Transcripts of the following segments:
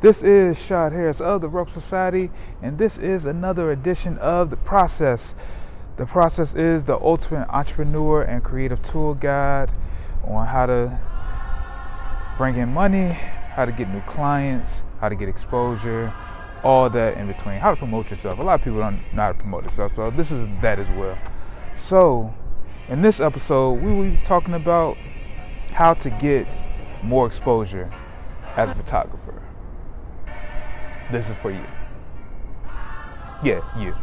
This is Shad Harris of the Rope Society, and this is another edition of The Process. The Process is the ultimate entrepreneur and creative tool guide on how to bring in money, how to get new clients, how to get exposure, all that in between, how to promote yourself. A lot of people don't know how to promote themselves, so this is that as well. So, in this episode, we will be talking about how to get more exposure as a photographer. This is for you. Yeah, you.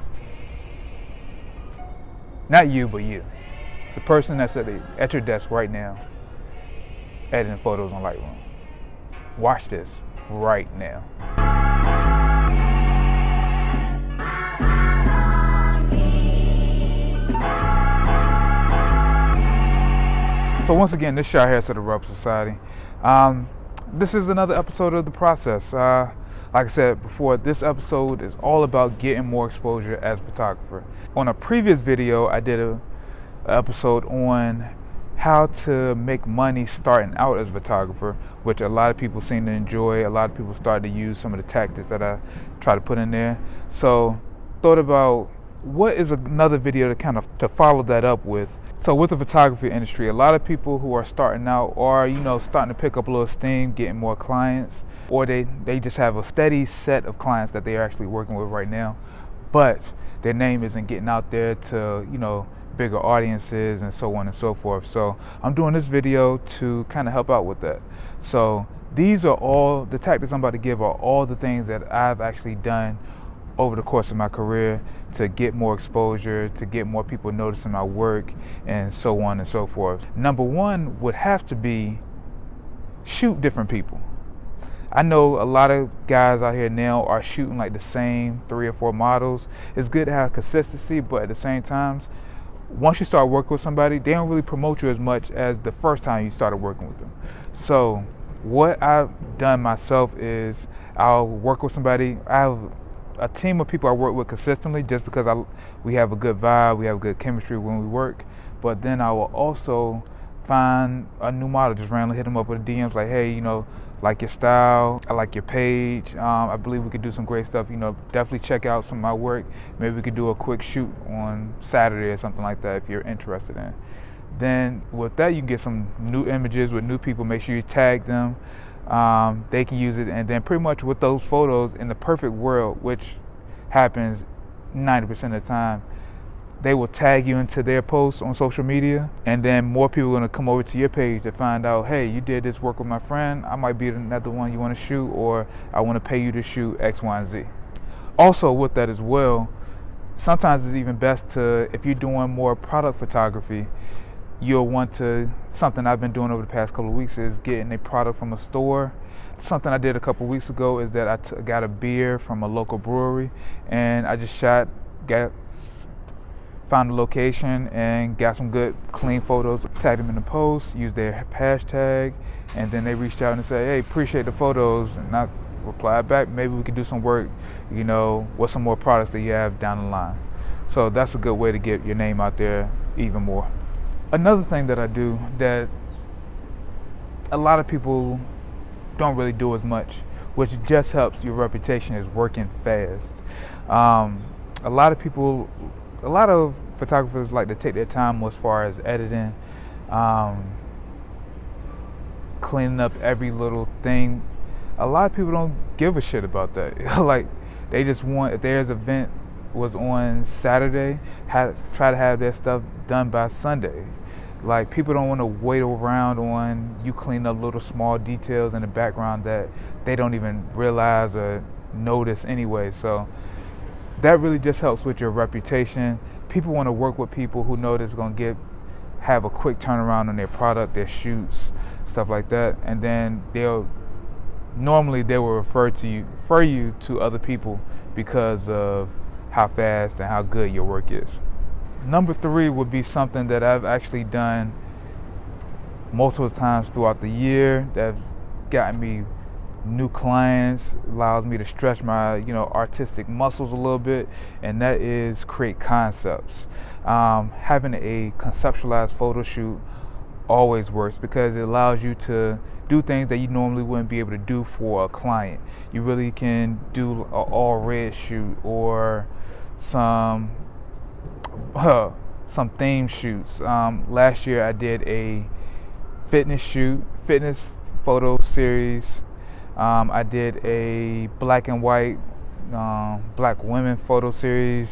Not you, but you. The person that's at your desk right now, editing photos on Lightroom. Watch this right now. So once again, this is Shad Harris of the Rope Society. This is another episode of The Process. Like I said before, this episode is all about getting more exposure as a photographer. On a previous video, I did an episode on how to make money starting out as a photographer, which a lot of people seem to enjoy. A lot of people started to use some of the tactics that I try to put in there. So thought about what is another video to follow that up with. So with the photography industry, a lot of people who are starting out are, starting to pick up a little steam, getting more clients, or they just have a steady set of clients that they're actually working with right now, but their name isn't getting out there to, bigger audiences and so on and so forth. So I'm doing this video to kind of help out with that. So these are all the tactics I'm about to give, are all the things that I've actually done over the course of my career to get more exposure, to get more people noticing my work, and so on and so forth. Number one would have to be shoot different people. I know a lot of guys out here now are shooting like the same 3 or 4 models. It's good to have consistency, but at the same time, once you start working with somebody, they don't really promote you as much as the first time you started working with them. So what I've done myself is I'll work with somebody. I have a team of people I work with consistently just because we have a good vibe, we have good chemistry when we work. But then I will also find a new model, just randomly hit them up with DMs like, hey, like your style, I like your page, I believe we could do some great stuff, definitely check out some of my work. Maybe we could do a quick shoot on Saturday or something like that if you're interested in. Then with that, you can get some new images with new people. Make sure you tag them. They can use it, and then pretty much with those photos, in the perfect world, which happens 90% of the time, they will tag you into their posts on social media, and then more people are going to come over to your page to find out, hey, you did this work with my friend, I might be another one you want to shoot, or I want to pay you to shoot X, Y, and Z. Also with that as well, sometimes it's even best to, if you're doing more product photography, you'll want to, something I've been doing over the past couple of weeks is getting a product from a store. Something I did a couple of weeks ago is that I got a beer from a local brewery, and I just found the location and got some good clean photos, tagged them in the post, used their hashtag, and then they reached out and said, hey, appreciate the photos, and I replied back, maybe we could do some work, with some more products that you have down the line. So that's a good way to get your name out there even more. Another thing that I do that a lot of people don't really do as much, which just helps your reputation, is working fast. A lot of photographers like to take their time as far as editing, cleaning up every little thing. A lot of people don't give a shit about that. Like, they just want, if there's an event was on Saturday, try to have their stuff done by Sunday. Like, people don't want to wait around on you clean up little small details in the background that they don't even realize or notice anyway. So that really just helps with your reputation. People want to work with people who know that's going to have a quick turnaround on their product, their shoots, stuff like that, and then they will refer you to other people because of how fast and how good your work is. Number 3 would be something that I've actually done multiple times throughout the year that's gotten me new clients, allows me to stretch my artistic muscles a little bit, and that is create concepts. Having a conceptualized photo shoot always works because it allows you to do things that you normally wouldn't be able to do for a client. You really can do an all red shoot or some some theme shoots. Last year I did a fitness photo series. I did a black and white black women photo series.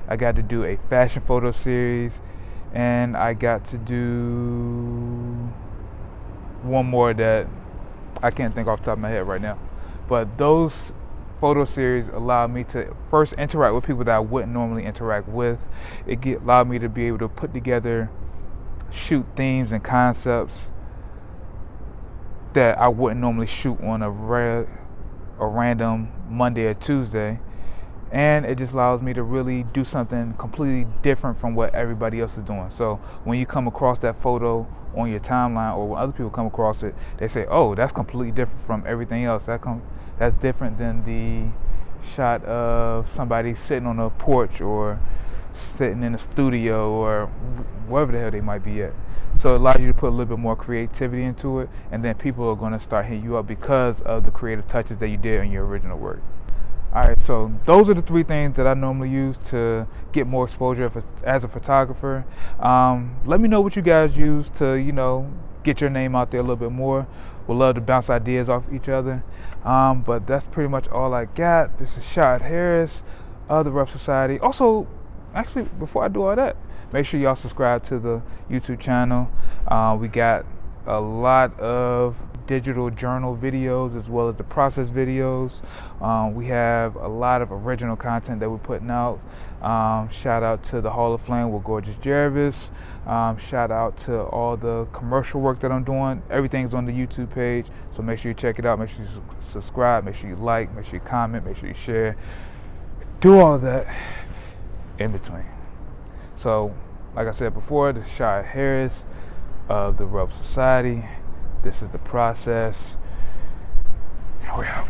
I got to do a fashion photo series, and I got to do one more that I can't think off the top of my head right now. But those photo series allowed me to first interact with people that I wouldn't normally interact with. Allowed me to be able to put together, shoot themes and concepts that I wouldn't normally shoot on a random Monday or Tuesday. And it just allows me to really do something completely different from what everybody else is doing. So when you come across that photo on your timeline, or when other people come across it, they say, oh, that's completely different from everything else. That's different than the shot of somebody sitting on a porch or sitting in a studio or wherever the hell they might be at. So it allows you to put a little bit more creativity into it, and then people are going to start hitting you up because of the creative touches that you did in your original work. Alright, so those are the 3 things that I normally use to get more exposure as a photographer. Let me know what you guys use to, get your name out there a little bit more. We'd love to bounce ideas off each other. But that's pretty much all I got. This is Shad Harris of the Rough Society. Also, actually, before I do all that, make sure y'all subscribe to the YouTube channel. We got a lot of digital journal videos as well as the process videos. We have a lot of original content that we're putting out. Shout out to the Hall of Flame with Gorgeous Jervis. Shout out to all the commercial work that I'm doing. Everything's on the YouTube page, so make sure you check it out. Make sure you subscribe, make sure you like, make sure you comment, make sure you share. Do all of that in between. So, like I said before, this is Shad Harris of the Rough Society. This is the process. We out.